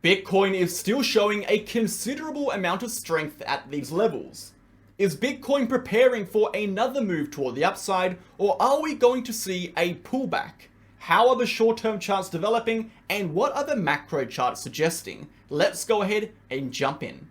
Bitcoin is still showing a considerable amount of strength at these levels. Is Bitcoin preparing for another move toward the upside, or are we going to see a pullback? How are the short-term charts developing, and what are the macro charts suggesting? Let's go ahead and jump in.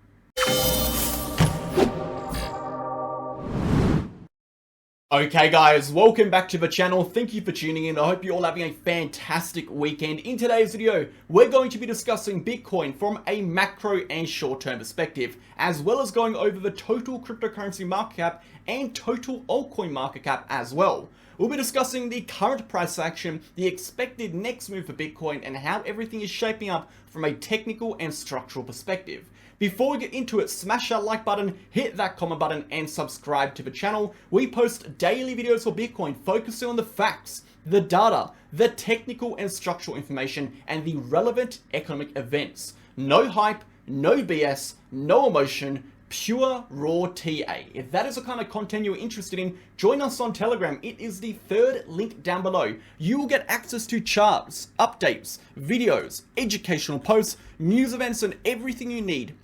Okay guys, welcome back to the channel. Thank you for tuning in. I hope you're all having a fantastic weekend. In today's video, we're going to be discussing Bitcoin from a macro and short-term perspective, as well as going over the total cryptocurrency market cap and total altcoin market cap as well. We'll be discussing the current price action, the expected next move for Bitcoin, and how everything is shaping up from a technical and structural perspective. Before we get into it, smash that like button, hit that comment button, and subscribe to the channel. We post daily videos for Bitcoin focusing on the facts, the data, the technical and structural information, and the relevant economic events. No hype, no BS, no emotion, pure raw TA. If that is the kind of content you're interested in, join us on Telegram. It is the third link down below. You will get access to charts, updates, videos, educational posts, news events, and everything you need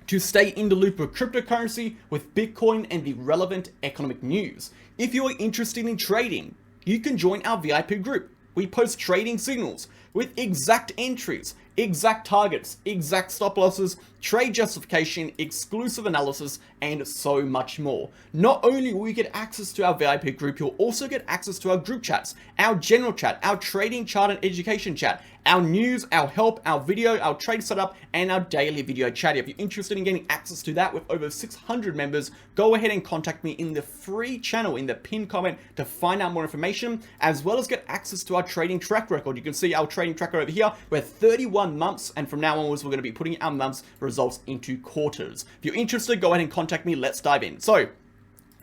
to stay in the loop with cryptocurrency, with Bitcoin, and the relevant economic news. If you are interested in trading, you can join our VIP group. We post trading signals with exact entries, exact targets, exact stop losses, trade justification, exclusive analysis, and so much more. Not only will you get access to our VIP group, you'll also get access to our group chats, our general chat, our trading chart and education chat, our news, our help, our video, our trade setup, and our daily video chat. If you're interested in getting access to that with over 600 members, go ahead and contact me in the free channel in the pinned comment to find out more information, as well as get access to our trading track record. You can see our trading tracker over here. We're 31 months, and from now onwards, we're going to be putting our months results into quarters. If you're interested, go ahead and contact me. Let's dive in. So,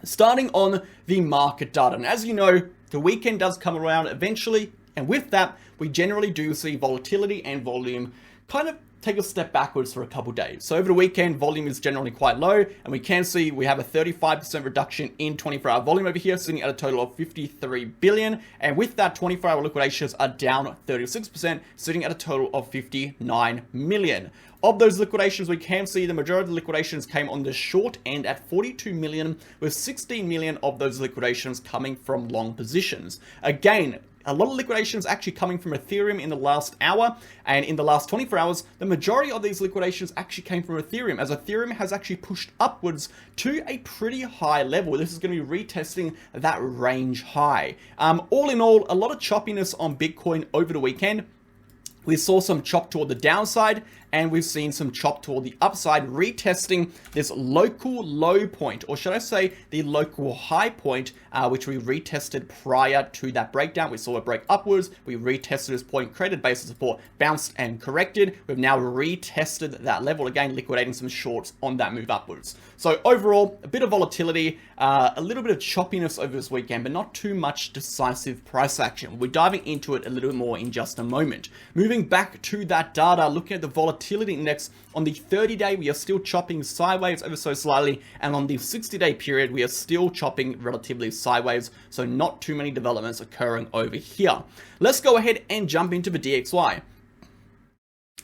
starting on the market data, and as you know, the weekend does come around eventually, and with that, we generally do see volatility and volume kind of take a step backwards for a couple days. So over the weekend, volume is generally quite low, and we can see we have a 35% reduction in 24-hour volume over here, sitting at a total of 53 billion. And with that, 24-hour liquidations are down 36%, sitting at a total of 59 million. Of those liquidations, we can see the majority of the liquidations came on the short end at 42 million, with 16 million of those liquidations coming from long positions. Again, a lot of liquidations actually coming from Ethereum in the last hour, and in the last 24 hours, the majority of these liquidations actually came from Ethereum, as Ethereum has actually pushed upwards to a pretty high level. This is going to be retesting that range high. All in all, a lot of choppiness on Bitcoin over the weekend. We saw some chop toward the downside, and we've seen some chop toward the upside, retesting this local low point, or should I say the local high point, which we retested prior to that breakdown. We saw a break upwards, we retested this point, created base of support, bounced and corrected. We've now retested that level again, liquidating some shorts on that move upwards. So overall, a bit of volatility, a little bit of choppiness over this weekend, but not too much decisive price action. We'll be diving into it a little bit more in just a moment. Moving back to that data, looking at the volatility index, on the 30-day, we are still chopping sideways ever so slightly, and on the 60-day period, we are still chopping relatively sideways, so not too many developments occurring over here. Let's go ahead and jump into the DXY.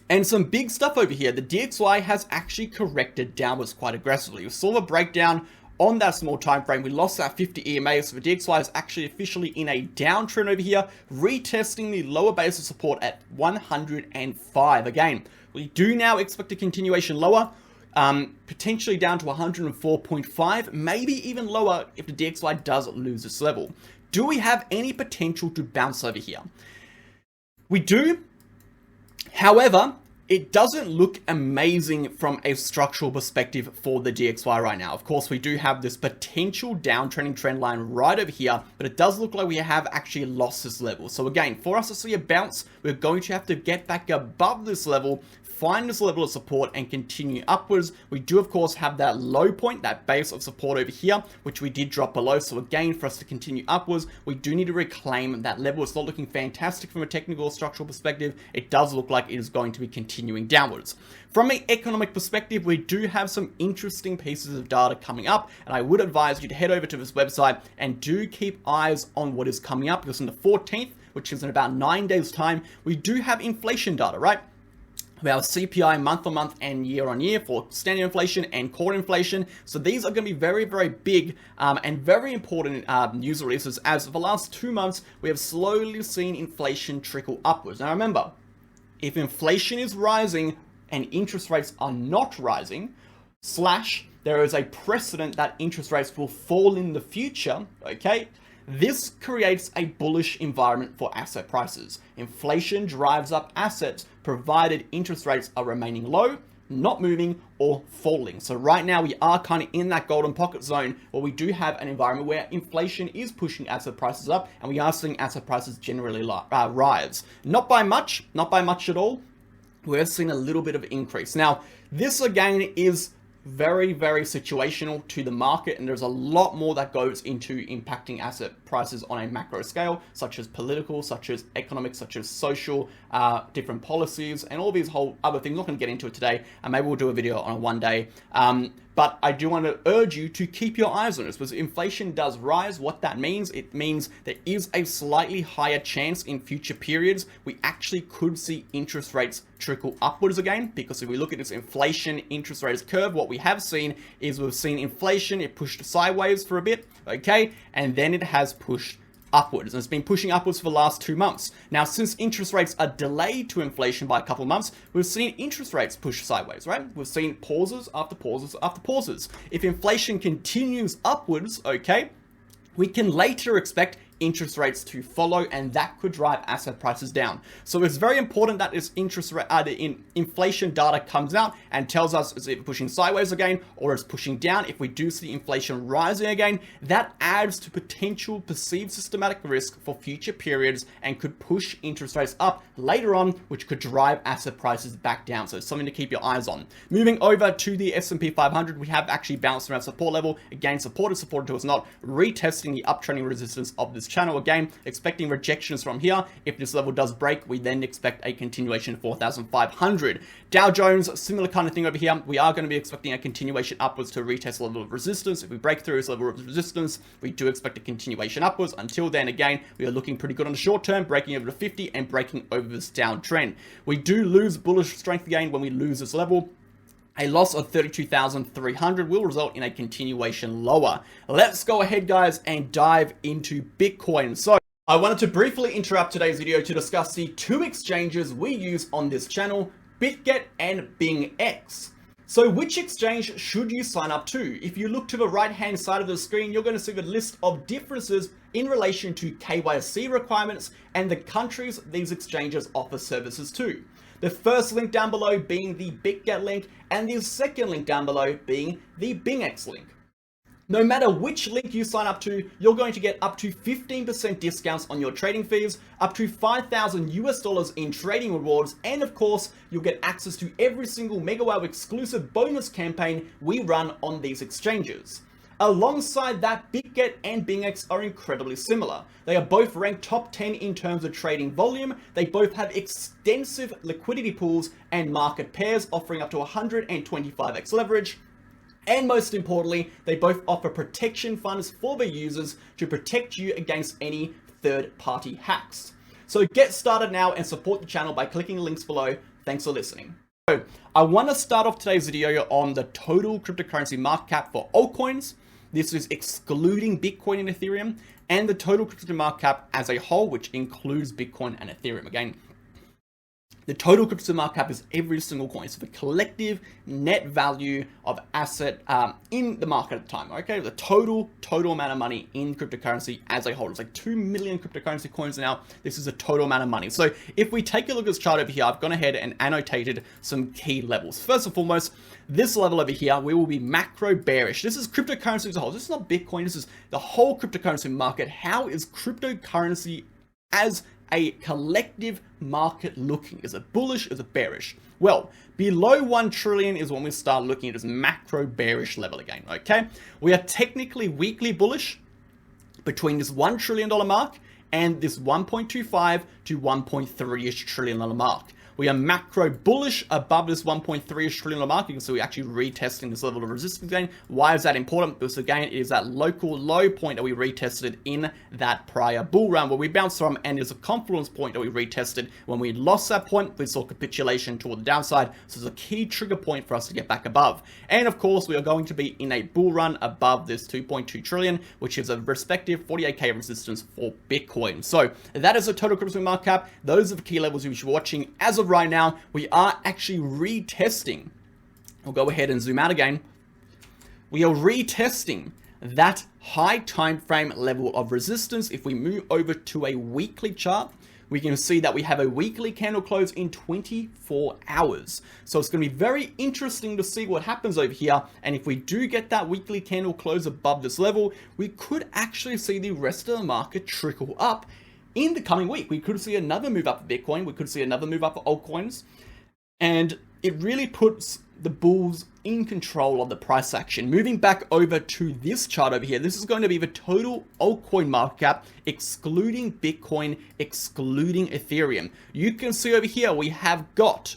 And some big stuff over here. The DXY has actually corrected downwards quite aggressively. We saw a breakdown on that small time frame. We lost that 50 EMA, so the DXY is actually officially in a downtrend over here, retesting the lower base of support at 105. Again, we do now expect a continuation lower, potentially down to 104.5, maybe even lower if the DXY does lose this level. Do we have any potential to bounce over here? We do. However, it doesn't look amazing from a structural perspective for the DXY right now. Of course, we do have this potential downtrending trend line right over here, but it does look like we have actually lost this level. So again, for us to see a bounce, we're going to have to get back above this level, find this level of support, and continue upwards. We do, of course, have that low point, that base of support over here, which we did drop below. So again, for us to continue upwards, we do need to reclaim that level. It's not looking fantastic from a technical or structural perspective. It does look like it is going to be continuing downwards. From an economic perspective, we do have some interesting pieces of data coming up, and I would advise you to head over to this website and do keep eyes on what is coming up, because on the 14th, which is in about 9 days' time, we do have inflation data, right? We have CPI month on month and year on year for standard inflation and core inflation. So these are going to be very, very big and very important news releases, as for the last 2 months, we have slowly seen inflation trickle upwards. Now remember, if inflation is rising and interest rates are not rising, there is a precedent that interest rates will fall in the future, okay? This creates a bullish environment for asset prices. Inflation drives up assets provided interest rates are remaining low, not moving, or falling. So right now we are kind of in that golden pocket zone where we do have an environment where inflation is pushing asset prices up, and we are seeing asset prices generally rise. Not by much at all. We're seeing a little bit of increase. Now, this again is very, very situational to the market, and there's a lot more that goes into impacting asset prices on a macro scale, such as political, such as economic, such as social, different policies, and all these whole other things. I'm not going to get into it today, and maybe we'll do a video on it one day. But I do want to urge you to keep your eyes on this, because inflation does rise. What that means, it means there is a slightly higher chance in future periods we actually could see interest rates trickle upwards again, because if we look at this inflation interest rates curve, what we have seen is we've seen inflation, it pushed sideways for a bit, okay, and then it has pushed upwards, and it's been pushing upwards for the last 2 months. Now, since interest rates are delayed to inflation by a couple of months, we've seen interest rates push sideways, right? We've seen pauses after pauses after pauses. If inflation continues upwards, okay, we can later expect interest rates to follow, and that could drive asset prices down. So it's very important that this inflation data comes out and tells us is it pushing sideways again or it's pushing down. If we do see inflation rising again, that adds to potential perceived systematic risk for future periods and could push interest rates up later on, which could drive asset prices back down. So it's something to keep your eyes on. Moving over to the S&P 500, we have actually bounced around support level. Again, supported until it's not, retesting the uptrending resistance of this channel again, expecting rejections from here. If this level does break, we then expect a continuation 4,500. Dow Jones, similar kind of thing over here. We are going to be expecting a continuation upwards to retest the level of resistance. If we break through this level of resistance, we do expect a continuation upwards. Until then, again, we are looking pretty good on the short term, breaking over to 50 and breaking over this downtrend. We do lose bullish strength again when we lose this level. A loss of 32,300 will result in a continuation lower. Let's go ahead, guys, and dive into Bitcoin. So I wanted to briefly interrupt today's video to discuss the 2 exchanges we use on this channel, Bitget and BingX. So which exchange should you sign up to? If you look to the right hand side of the screen, you're going to see the list of differences in relation to KYC requirements and the countries these exchanges offer services to. The first link down below being the Bitget link, and the second link down below being the BingX link. No matter which link you sign up to, you're going to get up to 15% discounts on your trading fees, up to $5,000 in trading rewards, and of course, you'll get access to every single MegaWhale exclusive bonus campaign we run on these exchanges. Alongside that, Bitget and BingX are incredibly similar. They are both ranked top 10 in terms of trading volume. They both have extensive liquidity pools and market pairs offering up to 125x leverage. And most importantly, they both offer protection funds for their users to protect you against any third-party hacks. So get started now and support the channel by clicking the links below. Thanks for listening. So I want to start off today's video on the total cryptocurrency market cap for altcoins. This is excluding Bitcoin and Ethereum, and the total crypto market cap as a whole, which includes Bitcoin and Ethereum. Again, the total crypto market cap is every single coin. So the collective net value of asset in the market at the time. Okay, the total amount of money in cryptocurrency as a whole. It's like 2 million cryptocurrency coins now. This is a total amount of money. So if we take a look at this chart over here, I've gone ahead and annotated some key levels. First and foremost, this level over here, we will be macro bearish. This is cryptocurrency as a whole. This is not Bitcoin. This is the whole cryptocurrency market. How is cryptocurrency as a collective market looking? Is it bullish? Is it bearish? Well, below 1 trillion is when we start looking at this macro bearish level again, okay? We are technically weekly bullish between this $1 trillion mark and this 1.25 to 1.3-ish trillion mark. We are macro bullish above this 1.3 trillion mark. You can see we're actually retesting this level of resistance again. Why is that important? Because again, it is that local low point that we retested in that prior bull run where we bounced from, and is a confluence point that we retested. When we lost that point, we saw capitulation toward the downside. So it's a key trigger point for us to get back above. And of course, we are going to be in a bull run above this 2.2 trillion, which is a respective 48k resistance for Bitcoin. So that is the total crypto market cap. Those are the key levels you should be watching. As of right now, we are actually retesting. We'll go ahead and zoom out again. We are retesting that high time frame level of resistance. If we move over to a weekly chart, we can see that we have a weekly candle close in 24 hours. So it's going to be very interesting to see what happens over here. And if we do get that weekly candle close above this level, we could actually see the rest of the market trickle up in the coming week. We could see another move up for Bitcoin. We could see another move up for altcoins. And it really puts the bulls in control of the price action. Moving back over to this chart over here, this is going to be the total altcoin market cap, excluding Bitcoin, excluding Ethereum. You can see over here, we have got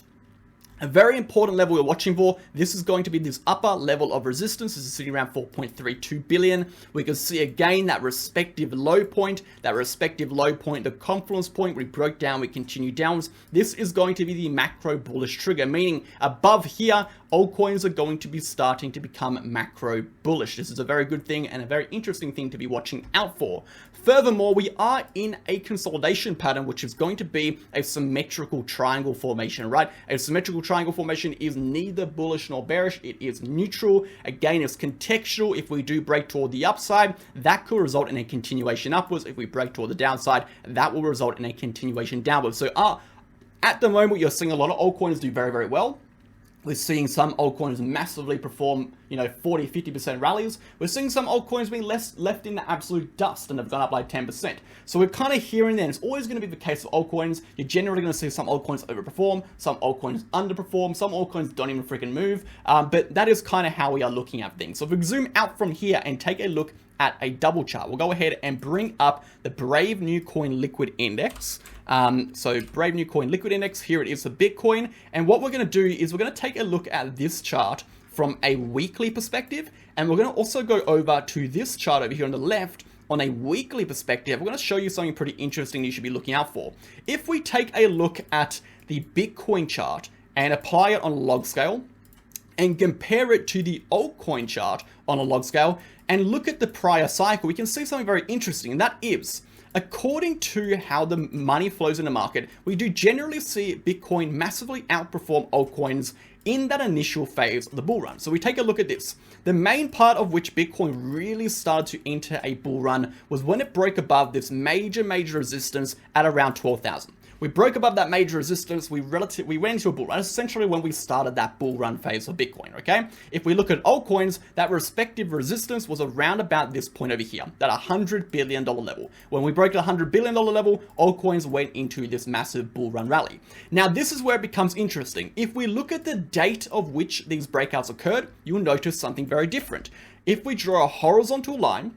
a very important level we're watching for. This is going to be this upper level of resistance. This is sitting around 4.32 billion. We can see again that respective low point, the confluence point. We broke down, we continue downwards. This is going to be the macro bullish trigger, meaning above here, altcoins are going to be starting to become macro bullish. This is a very good thing and a very interesting thing to be watching out for. Furthermore, we are in a consolidation pattern, which is going to be a symmetrical triangle formation, right? A symmetrical triangle formation is neither bullish nor bearish. It is neutral. Again, it's contextual. If we do break toward the upside, that could result in a continuation upwards. If we break toward the downside, that will result in a continuation downwards. So at the moment, you're seeing a lot of altcoins do very, very well. We're seeing some altcoins massively perform, 40, 50% rallies. We're seeing some altcoins being left in the absolute dust and have gone up like 10%. So we're kind of hearing that it's always going to be the case for altcoins. You're generally going to see some altcoins overperform, some altcoins underperform, some altcoins don't even freaking move. But that is kind of how we are looking at things. So if we zoom out from here and take a look at a double chart, we'll go ahead and bring up the Brave New Coin Liquid Index. So Brave New Coin Liquid Index, here it is for Bitcoin. And what we're going to do is we're going to take a look at this chart from a weekly perspective. And we're going to also go over to this chart over here on the left on a weekly perspective. We're going to show you something pretty interesting you should be looking out for. If we take a look at the Bitcoin chart and apply it on a log scale and compare it to the altcoin chart on a log scale and look at the prior cycle, we can see something very interesting, and that is, according to how the money flows in the market, we do generally see Bitcoin massively outperform altcoins in that initial phase of the bull run. So we take a look at this. The main part of which Bitcoin really started to enter a bull run was when it broke above this major resistance at around 12,000. We broke above that major resistance, we went into a bull run, essentially when we started that bull run phase for Bitcoin, okay? If we look at altcoins, that respective resistance was around about this point over here, that $100 billion level. When we broke the $100 billion level, altcoins went into this massive bull run rally. Now, this is where it becomes interesting. If we look at the date of which these breakouts occurred, you'll notice something very different. If we draw a horizontal line,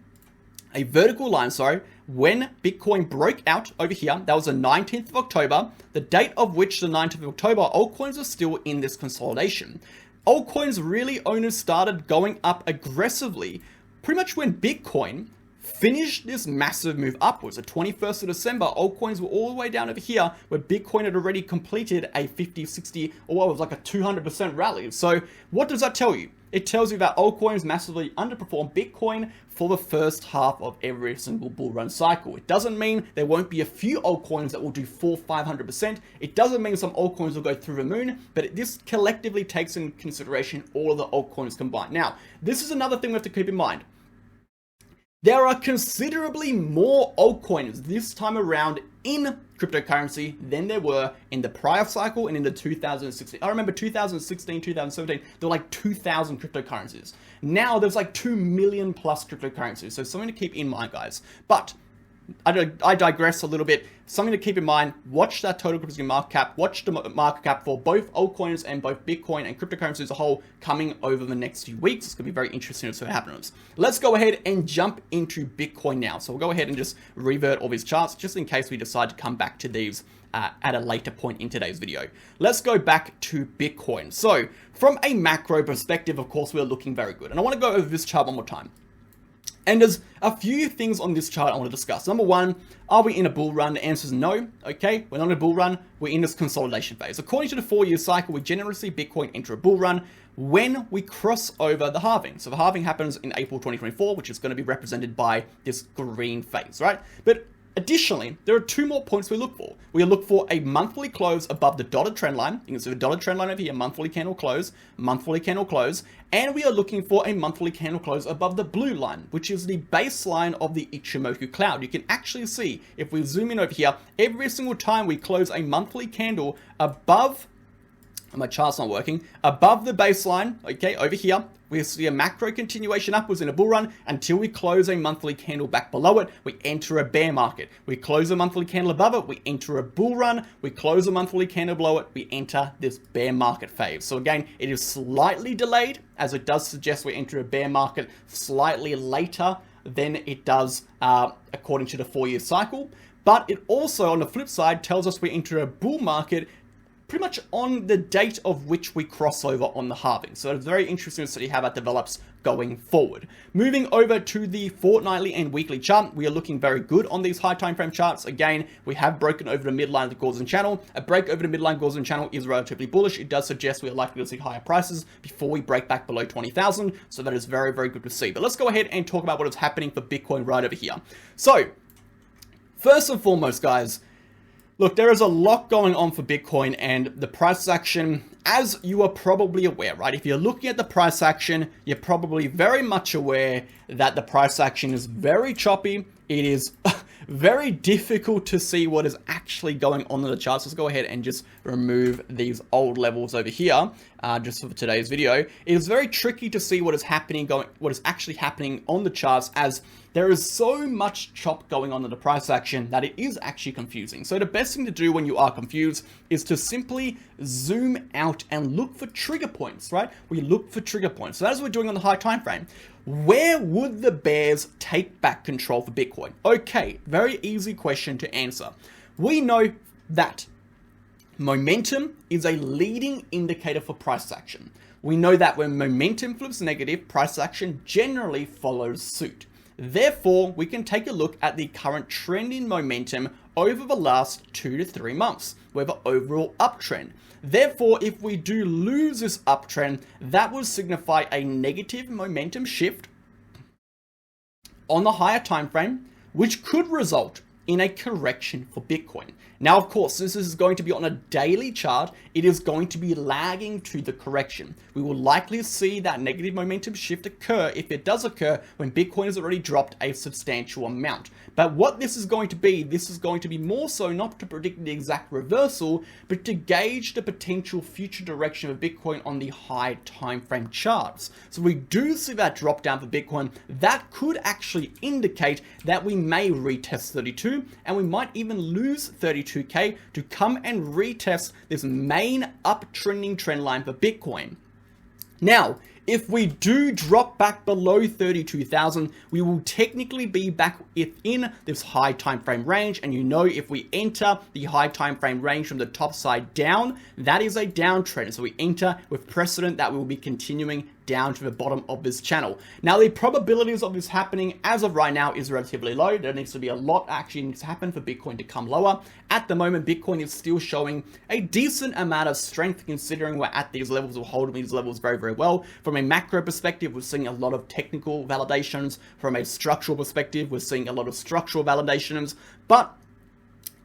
a vertical line, sorry, when Bitcoin broke out over here, that was the 19th of October, the date of which the 19th of October, altcoins are still in this consolidation. Altcoins really only started going up aggressively pretty much when Bitcoin finished this massive move upwards. The 21st of December, altcoins were all the way down over here where Bitcoin had already completed a 50, 60, or what was like a 200% rally. So what does that tell you? It tells you that altcoins massively underperform Bitcoin for the first half of every single bull run cycle. It doesn't mean there won't be a few altcoins that will do 400-500%. It doesn't mean some altcoins will go through the moon, but this collectively takes into consideration all of the altcoins combined. Now, this is another thing we have to keep in mind. There are considerably more altcoins this time around in cryptocurrency than there were in the prior cycle and in the 2016. I remember 2016, 2017, there were like 2,000 cryptocurrencies. Now there's like 2 million plus cryptocurrencies. So something to keep in mind, guys. But I digress a little bit. Something to keep in mind, watch that total cryptocurrency market cap, watch the market cap for both altcoins and both Bitcoin and cryptocurrency as a whole coming over the next few weeks. It's going to be very interesting to see what happens. Let's go ahead and jump into Bitcoin now. So we'll go ahead and just revert all these charts just in case we decide to come back to these at a later point in today's video. Let's go back to Bitcoin. So from a macro perspective, of course, we're looking very good. And I want to go over this chart one more time. And there's a few things on this chart I want to discuss. Number one, are we in a bull run? The answer is no. Okay, we're not in a bull run. We're in this consolidation phase. According to the 4-year cycle, we generally see Bitcoin enter a bull run when we cross over the halving. So the halving happens in April 2024, which is going to be represented by this green phase, right? But additionally, there are 2 more points we look for. We look for a monthly close above the dotted trend line. You can see the dotted trend line over here, monthly candle close, and we are looking for a monthly candle close above the blue line, which is the baseline of the Ichimoku cloud. You can actually see, if we zoom in over here, every single time we close a monthly candle above, my chart's not working, above the baseline, okay, over here, we see a macro continuation upwards in a bull run until we close a monthly candle back below it. We enter a bear market. We close a monthly candle above it. We enter a bull run. We close a monthly candle below it. We enter this bear market phase. So again, it is slightly delayed, as it does suggest we enter a bear market slightly later than it does according to the 4-year cycle. But it also, on the flip side, tells us we enter a bull market pretty much on the date of which we cross over on the halving. So it's very interesting to see how that develops going forward. Moving over to the fortnightly and weekly chart, we are looking very good on these high time frame charts. Again, we have broken over the midline of the Gaussian channel. A break over the midline Gaussian channel is relatively bullish. It does suggest we are likely to see higher prices before we break back below 20,000. So that is very, very good to see. But let's go ahead and talk about what is happening for Bitcoin right over here. So first and foremost, guys, look, there is a lot going on for Bitcoin and the price action, as you are probably aware, right? If you're looking at the price action, you're probably very much aware that the price action is very choppy. It is very difficult to see what is actually going on in the charts. Let's go ahead and just remove these old levels over here, just for today's video. It is very tricky to see what is happening, what is actually happening on the charts, as there is so much chop going on in the price action that it is actually confusing. So the best thing to do when you are confused is to simply zoom out and look for trigger points, right? We look for trigger points. So as we're doing on the high time frame, where would the bears take back control for Bitcoin? Okay, very easy question to answer. We know that momentum is a leading indicator for price action. We know that when momentum flips negative, price action generally follows suit. Therefore, we can take a look at the current trend in momentum over the last 2 to 3 months. We have an overall uptrend. Therefore, if we do lose this uptrend, that will signify a negative momentum shift on the higher time frame, which could result in a correction for Bitcoin. Now, of course, this is going to be on a daily chart. It is going to be lagging to the correction. We will likely see that negative momentum shift occur, if it does occur, when Bitcoin has already dropped a substantial amount. But what this is going to be more so not to predict the exact reversal, but to gauge the potential future direction of Bitcoin on the high time frame charts. So we do see that drop down for Bitcoin. That could actually indicate that we may retest 32, and we might even lose 32K to come and retest this main uptrending trend line for Bitcoin. Now, if we do drop back below 32,000, we will technically be back within this high time frame range. And you know, if we enter the high time frame range from the top side down, that is a downtrend. So we enter with precedent that we will be continuing down to the bottom of this channel. Now, the probabilities of this happening as of right now is relatively low. There needs to be a lot actually needs to happen for Bitcoin to come lower. At the moment, Bitcoin is still showing a decent amount of strength, considering we're at these levels, we're holding these levels very, very well. From a macro perspective, we're seeing a lot of technical validations. From a structural perspective, we're seeing a lot of structural validations. But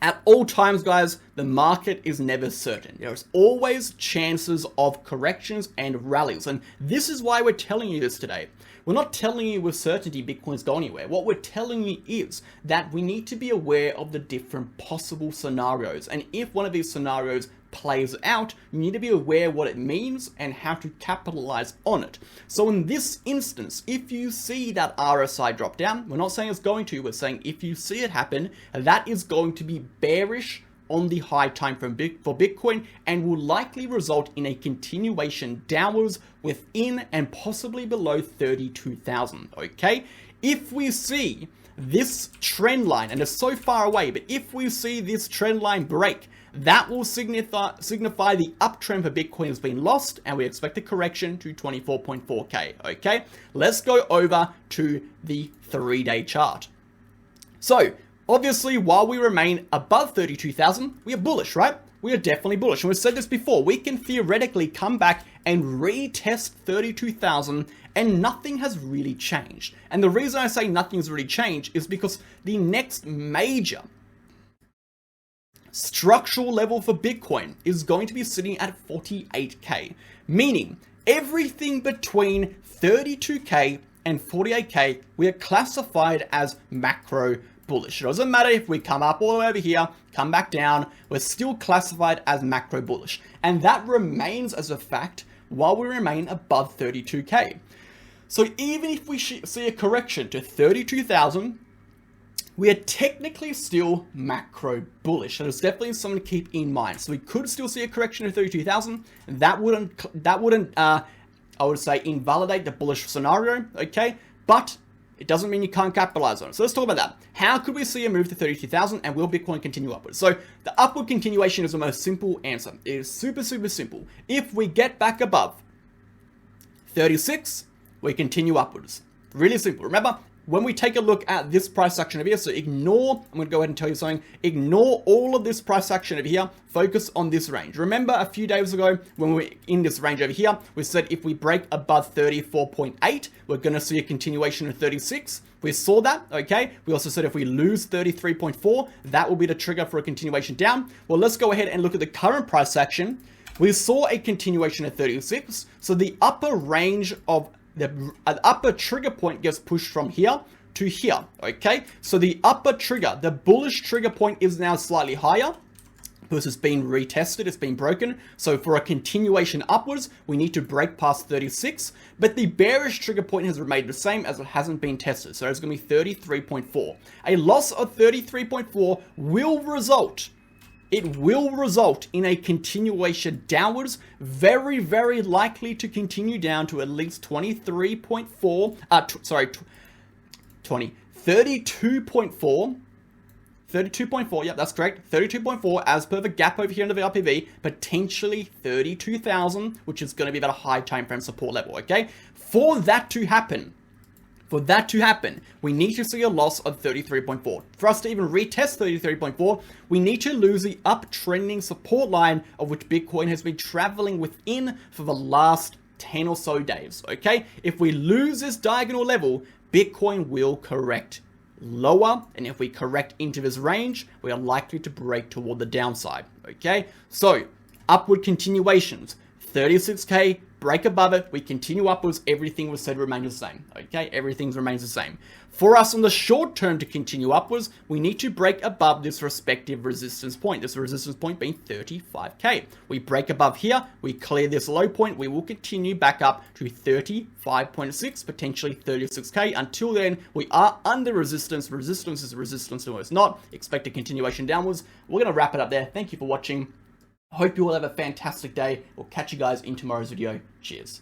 at all times, guys, the market is never certain. There's always chances of corrections and rallies. And this is why we're telling you this today. We're not telling you with certainty Bitcoin's going anywhere. What we're telling you is that we need to be aware of the different possible scenarios. And if one of these scenarios plays out, you need to be aware what it means and how to capitalize on it. So in this instance, if you see that RSI drop down, we're not saying it's going to, we're saying if you see it happen, that is going to be bearish on the high time frame for Bitcoin and will likely result in a continuation downwards within and possibly below 32,000, okay? If we see this trend line, and it's so far away, but if we see this trend line break, that will signify the uptrend for Bitcoin has been lost, and we expect a correction to 24.4K, okay? Let's go over to the 3-day chart. So, obviously, while we remain above 32,000, we are bullish, right? We are definitely bullish. And we've said this before, we can theoretically come back and retest 32,000 and nothing has really changed. And the reason I say nothing's really changed is because the next major structural level for Bitcoin is going to be sitting at 48K, meaning everything between 32K and 48K, we are classified as macro bullish. It doesn't matter if we come up all the way over here, come back down, we're still classified as macro bullish. And that remains as a fact while we remain above 32K. So even if we see a correction to 32,000, we are technically still macro bullish. So it's definitely something to keep in mind. So we could still see a correction to 32,000. That wouldn't I would say invalidate the bullish scenario, okay? But it doesn't mean you can't capitalize on it. So let's talk about that. How could we see a move to 32,000 and will Bitcoin continue upwards? So the upward continuation is the most simple answer. It is super, super simple. If we get back above 36, we continue upwards. Really simple. Remember, when we take a look at this price action over here, so ignore, I'm going to go ahead and tell you something, ignore all of this price action over here, focus on this range. Remember a few days ago when we were in this range over here, we said if we break above 34.8, we're going to see a continuation of 36. We saw that, okay? We also said if we lose 33.4, that will be the trigger for a continuation down. Well, let's go ahead and look at the current price action. We saw a continuation of 36, so the upper range of the upper trigger point gets pushed from here to here, okay? So the upper trigger, the bullish trigger point is now slightly higher because it's been retested, it's been broken. So for a continuation upwards, we need to break past 36, but the bearish trigger point has remained the same as it hasn't been tested. So it's gonna be 33.4. A loss of 33.4 will result in a continuation downwards, very, very likely to continue down to at least 32.4, yep, that's correct, 32.4 as per the gap over here in the VRPV, potentially 32,000, which is going to be about a high time frame support level, okay? For that to happen, we need to see a loss of 33.4. For us to even retest 33.4, we need to lose the uptrending support line of which Bitcoin has been traveling within for the last 10 or so days, okay? If we lose this diagonal level, Bitcoin will correct lower, and if we correct into this range, we are likely to break toward the downside, okay? So, upward continuations, 36K, break above it, we continue upwards, everything was said remains the same, okay? Everything remains the same. For us on the short term to continue upwards, we need to break above this respective resistance point, this resistance point being 35K. We break above here, we clear this low point, we will continue back up to 35.6, potentially 36K. Until then, we are under resistance. Resistance is resistance, no it's not. Expect a continuation downwards. We're going to wrap it up there. Thank you for watching. I hope you all have a fantastic day. We'll catch you guys in tomorrow's video. Cheers.